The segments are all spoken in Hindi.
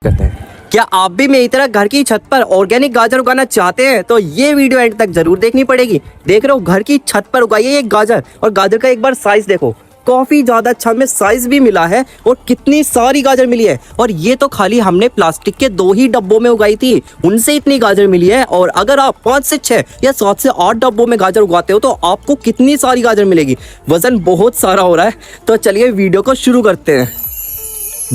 करते हैं। क्या आप भी मेरी तरह घर की छत पर ऑर्गेनिक गाजर उगाना चाहते हैं? तो ये वीडियो एंड तक जरूर देखनी पड़ेगी। देख रहे हो, घर की छत पर उगाइए ये गाजर, और गाजर का एक बार साइज देखो, काफी ज्यादा अच्छा में साइज भी मिला है और कितनी सारी गाजर मिली है। और ये तो खाली हमने प्लास्टिक के 2 ही डब्बों में उगाई थी, उनसे इतनी गाजर मिली है। और अगर आप 5 से 6 या 7 से 8 डब्बों में गाजर उगाते हो तो आपको कितनी सारी गाजर मिलेगी। वजन बहुत सारा हो रहा है। तो चलिए वीडियो को शुरू करते हैं।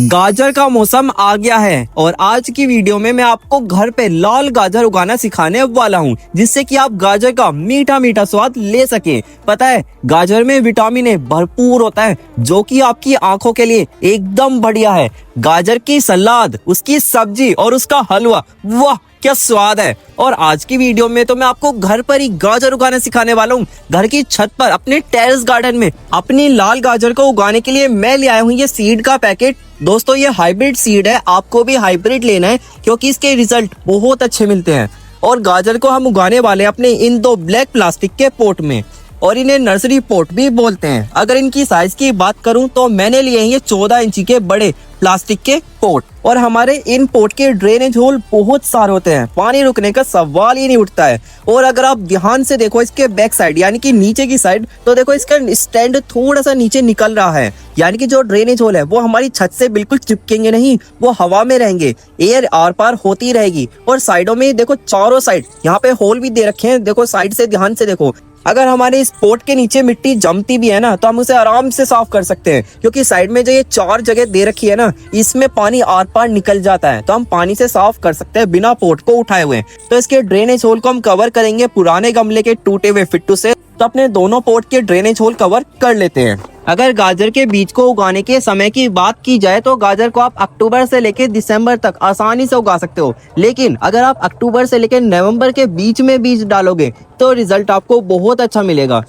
गाजर का मौसम आ गया है और आज की वीडियो में मैं आपको घर पे लाल गाजर उगाना सिखाने वाला हूँ, जिससे कि आप गाजर का मीठा मीठा स्वाद ले सकें। पता है, गाजर में विटामिन ए भरपूर होता है, जो कि आपकी आंखों के लिए एकदम बढ़िया है। गाजर की सलाद, उसकी सब्जी और उसका हलवा, वाह क्या स्वाद है। और आज की वीडियो में तो मैं आपको घर पर ही गाजर उगाना सिखाने वाला हूँ। घर की छत पर अपने टेरेस गार्डन में अपनी लाल गाजर को उगाने के लिए मैं ले आया हूँ ये सीड का पैकेट। दोस्तों, ये हाइब्रिड सीड है, आपको भी हाइब्रिड लेना है क्योंकि इसके रिजल्ट बहुत अच्छे मिलते हैं। और गाजर को हम उगाने वाले अपने इन 2 ब्लैक प्लास्टिक के पोट में, और इन्हें नर्सरी पोट भी बोलते हैं। अगर इनकी साइज की बात करूं तो मैंने लिए हैं ये 14 इंची के बड़े प्लास्टिक के पोट। और हमारे इन पोट के ड्रेनेज होल बहुत सारे होते हैं, पानी रुकने का सवाल ही नहीं उठता है। और अगर आप ध्यान से देखो इसके बैक साइड यानी कि नीचे की साइड, तो देखो इसका स्टैंड थोड़ा सा नीचे निकल रहा है, यानी कि जो ड्रेनेज होल है वो हमारी छत से बिल्कुल चिपकेंगे नहीं, वो हवा में रहेंगे, एयर आर पार होती रहेगी। और साइडों में देखो, चारों साइड यहाँ पे होल भी दे रखे हैं, देखो साइड से ध्यान से देखो। अगर हमारे इस पोट के नीचे मिट्टी जमती भी है ना, तो हम उसे आराम से साफ कर सकते हैं, क्योंकि साइड में जो ये 4 जगह दे रखी है ना, इसमें पानी आर पार निकल जाता है, तो हम पानी से साफ कर सकते हैं बिना पोट को उठाए हुए। तो इसके ड्रेनेज होल को हम कवर करेंगे पुराने गमले के टूटे हुए फिट्टू से। तो अपने दोनों पोट के ड्रेनेज होल कवर कर लेते हैं। अगर गाजर के बीज को उगाने के समय की बात की जाए तो गाजर को आप अक्टूबर से लेकर दिसंबर तक आसानी से उगा सकते हो। लेकिन अगर आप अक्टूबर से लेकर नवंबर के बीच में बीज डालोगे तो रिजल्ट आपको बहुत अच्छा मिलेगा।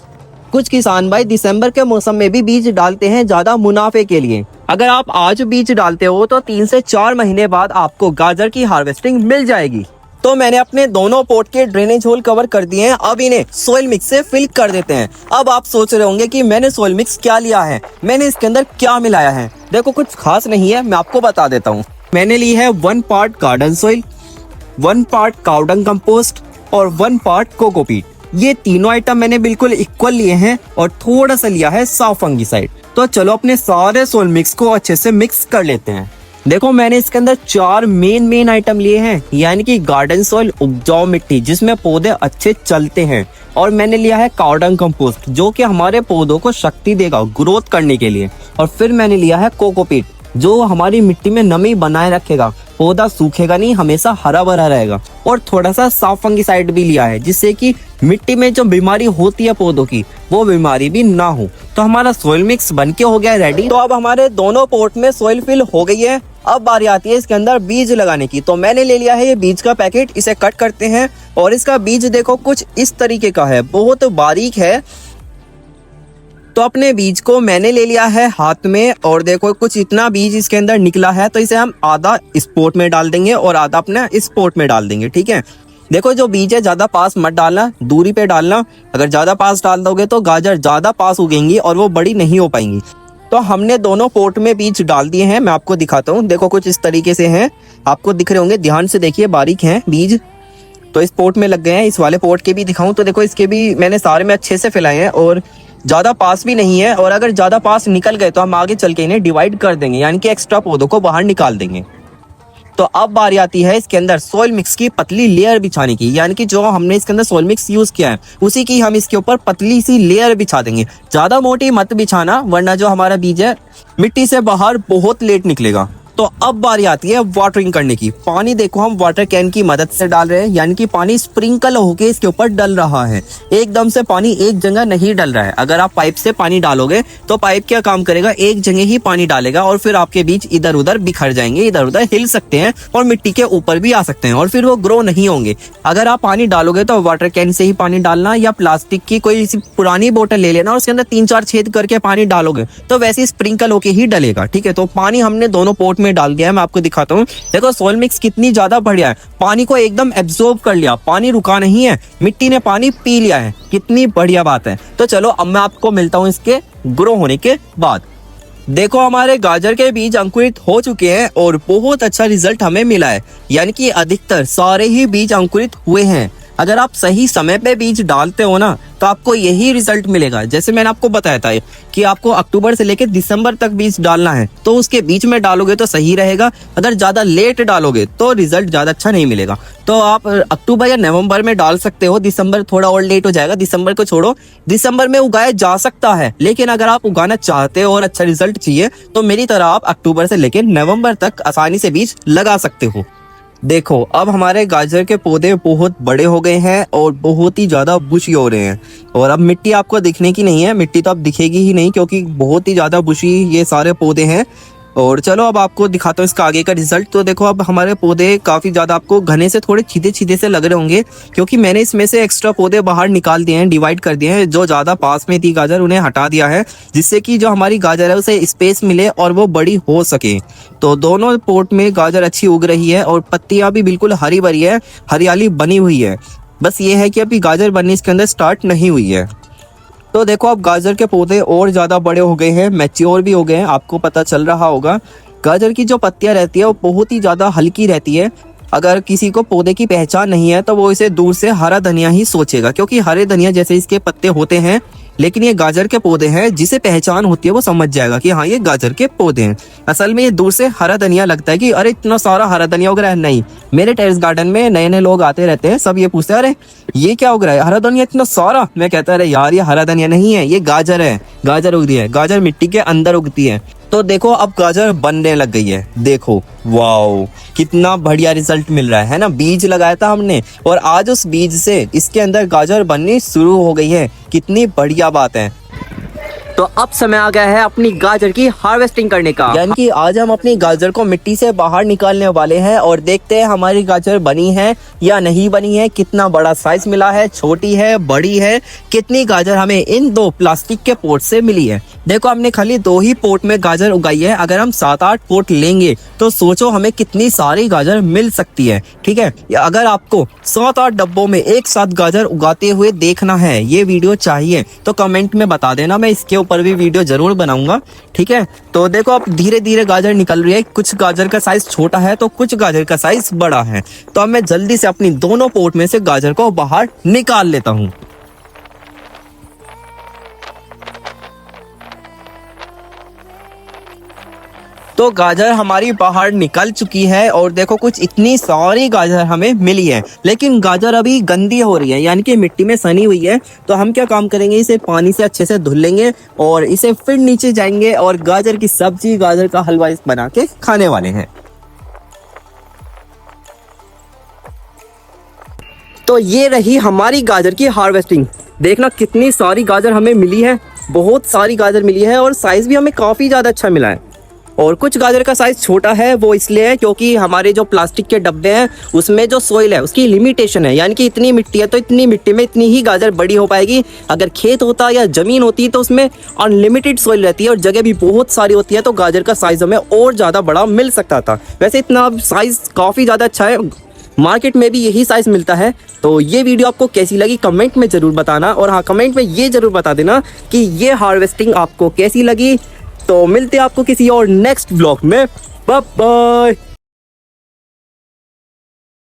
कुछ किसान भाई दिसंबर के मौसम में भी बीज डालते हैं ज्यादा मुनाफे के लिए। अगर आप आज बीज डालते हो तो 3 से 4 महीने बाद आपको गाजर की हार्वेस्टिंग मिल जाएगी। तो मैंने अपने दोनों पोट के ड्रेनेज होल कवर कर दिए हैं। अब इन्हें सोइल मिक्स से फिल कर देते हैं। अब आप सोच रहे होंगे कि मैंने सोइल मिक्स क्या लिया है, मैंने इसके अंदर क्या मिलाया है। देखो, कुछ खास नहीं है, मैं आपको बता देता हूँ। मैंने ली है 1 part garden soil, 1 part cow dung compost और 1 पार्ट कोकोपीट। ये तीनों आइटम मैंने बिल्कुल इक्वल लिए हैं और थोड़ा सा लिया है सॉफ्ट फंगीसाइड। तो चलो अपने सारे सोइल मिक्स को अच्छे से मिक्स कर लेते हैं। देखो, मैंने इसके अंदर 4 मेन आइटम लिए हैं, यानी कि गार्डन सॉइल, उपजाऊ मिट्टी जिसमें पौधे अच्छे चलते हैं, और मैंने लिया है काउडंग कंपोस्ट जो कि हमारे पौधों को शक्ति देगा ग्रोथ करने के लिए, और फिर मैंने लिया है कोकोपीट जो हमारी मिट्टी में नमी बनाए रखेगा, पौधा सूखेगा नहीं, हमेशा हरा भरा रहेगा। और थोड़ा सा सॉफ्ट फंगीसाइड भी लिया है, जिससे कि मिट्टी में जो बीमारी होती है पौधों की, वो बीमारी भी ना हो। तो हमारा सोइल मिक्स बनके हो गया रेडी। तो अब हमारे दोनों पोट में सोइल फिल हो गई है। अब बारी आती है इसके अंदर बीज लगाने की। तो मैंने ले लिया है ये बीज का पैकेट, इसे कट करते हैं। और इसका बीज देखो कुछ इस तरीके का है, बहुत बारीक है। तो अपने बीज को मैंने ले लिया है हाथ में, और देखो कुछ इतना बीज इसके अंदर निकला है। तो इसे हम आधा इस पोट में डाल देंगे और आधा अपने इस पोट में डाल देंगे, ठीक है। देखो, जो बीज है ज्यादा पास मत डालना, दूरी पे डालना। अगर ज्यादा पास डाल दोगे तो गाजर ज्यादा पास उगेंगी और वो बड़ी नहीं हो पाएंगी। तो हमने दोनों पोट में बीज डाल दिए हैं, मैं आपको दिखाता हूँ। देखो कुछ इस तरीके से हैं, आपको दिख रहे होंगे, ध्यान से देखिए, बारीक हैं बीज। तो इस पोट में लग गए हैं। इस वाले पोट के भी दिखाऊं तो देखो, इसके भी मैंने सारे में अच्छे से फैलाए हैं और ज्यादा पास भी नहीं है। और अगर ज्यादा पास निकल गए तो हम आगे चल के इन्हें डिवाइड कर देंगे, यानी कि एक्स्ट्रा पौधों को बाहर निकाल देंगे। तो अब बारी आती है इसके अंदर सोइल मिक्स की पतली लेयर बिछाने की, यानी कि जो हमने इसके अंदर सोइल मिक्स यूज किया है उसी की हम इसके ऊपर पतली सी लेयर बिछा देंगे। ज्यादा मोटी मत बिछाना, वरना जो हमारा बीज है मिट्टी से बाहर बहुत लेट निकलेगा। तो अब बारी आती है वाटरिंग करने की। पानी देखो हम वाटर कैन की मदद से डाल रहे हैं, यानी कि पानी स्प्रिंकल होके इसके ऊपर डल रहा है। एकदम से पानी एक जगह नहीं डल रहा है। अगर आप पाइप से पानी डालोगे तो पाइप क्या काम करेगा, एक जगह ही पानी डालेगा और फिर आपके बीज इधर उधर बिखर जाएंगे, इधर उधर हिल सकते हैं और मिट्टी के ऊपर भी आ सकते हैं, और फिर वो ग्रो नहीं होंगे। अगर आप पानी डालोगे तो वाटर कैन से ही पानी डालना, या प्लास्टिक की कोई पुरानी बोतल ले लेना और उसके अंदर 3-4 छेद करके पानी डालोगे तो वैसे स्प्रिंकल होके ही डलेगा, ठीक है। तो पानी हमने दोनों पोट में डाल दिया है, मैं आपको दिखाता हूँ। देखो सोइल मिक्स कितनी ज्यादा बढ़िया है, पानी को एकदम एब्जॉर्ब कर लिया, पानी रुका नहीं है, मिट्टी ने पानी पी लिया है, कितनी बढ़िया बात है। तो चलो अब मैं आपको मिलता हूँ इसके ग्रो होने के बाद। देखो हमारे गाजर के बीज अंकुरित हो चुके हैं और बहुत अच्छा रिजल्ट हमें मिला है, यानी कि अधिकतर सारे ही बीज अंकुरित हुए हैं। अगर आप सही समय पे बीज डालते हो ना तो आपको यही रिजल्ट मिलेगा। जैसे मैंने आपको बताया था कि आपको अक्टूबर से लेकर दिसंबर तक बीज डालना है, तो उसके बीच में डालोगे तो सही रहेगा। अगर ज़्यादा लेट डालोगे तो रिजल्ट ज़्यादा अच्छा नहीं मिलेगा। तो आप अक्टूबर या नवंबर में डाल सकते हो, दिसंबर थोड़ा और लेट हो जाएगा, दिसंबर को छोड़ो। दिसंबर में उगाया जा सकता है, लेकिन अगर आप उगाना चाहते हो और अच्छा रिजल्ट चाहिए तो मेरी तरह आप अक्टूबर से लेकर नवंबर तक आसानी से बीज लगा सकते हो। देखो अब हमारे गाजर के पौधे बहुत बड़े हो गए हैं और बहुत ही ज़्यादा बुशी हो रहे हैं, और अब मिट्टी आपको दिखने की नहीं है, मिट्टी तो अब दिखेगी ही नहीं क्योंकि बहुत ही ज़्यादा बुशी ये सारे पौधे हैं। और चलो अब आपको दिखाता हूँ इसका आगे का रिजल्ट। तो देखो अब हमारे पौधे काफ़ी ज़्यादा आपको घने से थोड़े छीदे छीदे से लग रहे होंगे, क्योंकि मैंने इसमें से एक्स्ट्रा पौधे बाहर निकाल दिए हैं, डिवाइड कर दिए हैं। जो ज़्यादा पास में थी गाजर उन्हें हटा दिया है, जिससे कि जो हमारी गाजर है उसे स्पेस मिले और वो बड़ी हो सके। तो दोनों पोट में गाजर अच्छी उग रही है और पत्तियाँ भी बिल्कुल हरी भरी है, हरियाली बनी हुई है। बस ये है कि अभी गाजर बननी इसके अंदर स्टार्ट नहीं हुई है। तो देखो अब गाजर के पौधे और ज़्यादा बड़े हो गए हैं, मैच्योर भी हो गए हैं, आपको पता चल रहा होगा। गाजर की जो पत्तियां रहती है वो बहुत ही ज़्यादा हल्की रहती है। अगर किसी को पौधे की पहचान नहीं है तो वो इसे दूर से हरा धनिया ही सोचेगा, क्योंकि हरे धनिया जैसे इसके पत्ते होते हैं, लेकिन ये गाजर के पौधे हैं। जिसे पहचान होती है वो समझ जाएगा कि हाँ ये गाजर के पौधे हैं। असल में ये दूर से हरा धनिया लगता है कि अरे इतना सारा हरा धनिया उग रहा है। नहीं, मेरे टेरेस गार्डन में नए नए लोग आते रहते हैं, सब ये पूछते हैं अरे ये क्या उग रहा है, हरा धनिया इतना सारा। मैं कहता अरे यार ये हरा धनिया नहीं है, ये गाजर है, गाजर उग रही है। गाजर मिट्टी के अंदर उगती है। तो देखो अब गाजर बनने लग गई है। देखो वाओ कितना बढ़िया रिजल्ट मिल रहा है ना। बीज लगाया था हमने और आज उस बीज से इसके अंदर गाजर बननी शुरू हो गई है। कितनी बढ़िया बात है। तो अब समय आ गया है अपनी गाजर की हार्वेस्टिंग करने का, यानी कि आज हम अपनी गाजर को मिट्टी से बाहर निकालने वाले हैं और देखते हैं हमारी गाजर बनी है या नहीं बनी है, कितना बड़ा साइज मिला है, छोटी है, बड़ी है, कितनी गाजर हमें इन 2 प्लास्टिक के पोट से मिली है। देखो हमने खाली 2 ही पोट में गाजर उगाई है, अगर हम 7-8 पोट लेंगे तो सोचो हमें कितनी सारी गाजर मिल सकती है। ठीक है, अगर आपको 7-8 डब्बों में एक साथ गाजर उगाते हुए देखना है, ये वीडियो चाहिए तो कमेंट में बता देना, मैं इसके ऊपर भी वीडियो जरूर बनाऊंगा। ठीक है, तो देखो अब धीरे धीरे गाजर निकल रही है। कुछ गाजर का साइज छोटा है तो कुछ गाजर का साइज बड़ा है। तो अब मैं जल्दी से अपनी दोनों पोट में से गाजर को बाहर निकाल लेता हूँ। तो गाजर हमारी बाहर निकल चुकी है और देखो कुछ इतनी सारी गाजर हमें मिली है, लेकिन गाजर अभी गंदी हो रही है, यानी कि मिट्टी में सनी हुई है। तो हम क्या काम करेंगे, इसे पानी से अच्छे से धुल लेंगे और इसे फिर नीचे जाएंगे और गाजर की सब्जी, गाजर का हलवा बना के खाने वाले हैं। तो ये रही हमारी गाजर की हार्वेस्टिंग। देखना कितनी सारी गाजर हमें मिली है, बहुत सारी गाजर मिली है और साइज भी हमें काफ़ी ज़्यादा अच्छा मिला है। और कुछ गाजर का साइज छोटा है, वो इसलिए है क्योंकि हमारे जो प्लास्टिक के डब्बे हैं उसमें जो सोइल है उसकी लिमिटेशन है, यानी कि इतनी मिट्टी है तो इतनी मिट्टी में इतनी ही गाजर बड़ी हो पाएगी। अगर खेत होता या ज़मीन होती तो उसमें अनलिमिटेड सोइल रहती है और जगह भी बहुत सारी होती है, तो गाजर का साइज हमें और ज़्यादा बड़ा मिल सकता था। वैसे इतना साइज काफ़ी ज़्यादा अच्छा है, मार्केट में भी यही साइज़ मिलता है। तो ये वीडियो आपको कैसी लगी कमेंट में ज़रूर बताना, और हाँ कमेंट में ये ज़रूर बता देना कि ये हार्वेस्टिंग आपको कैसी लगी। तो मिलते हैं आपको किसी और नेक्स्ट ब्लॉग में। Bye bye.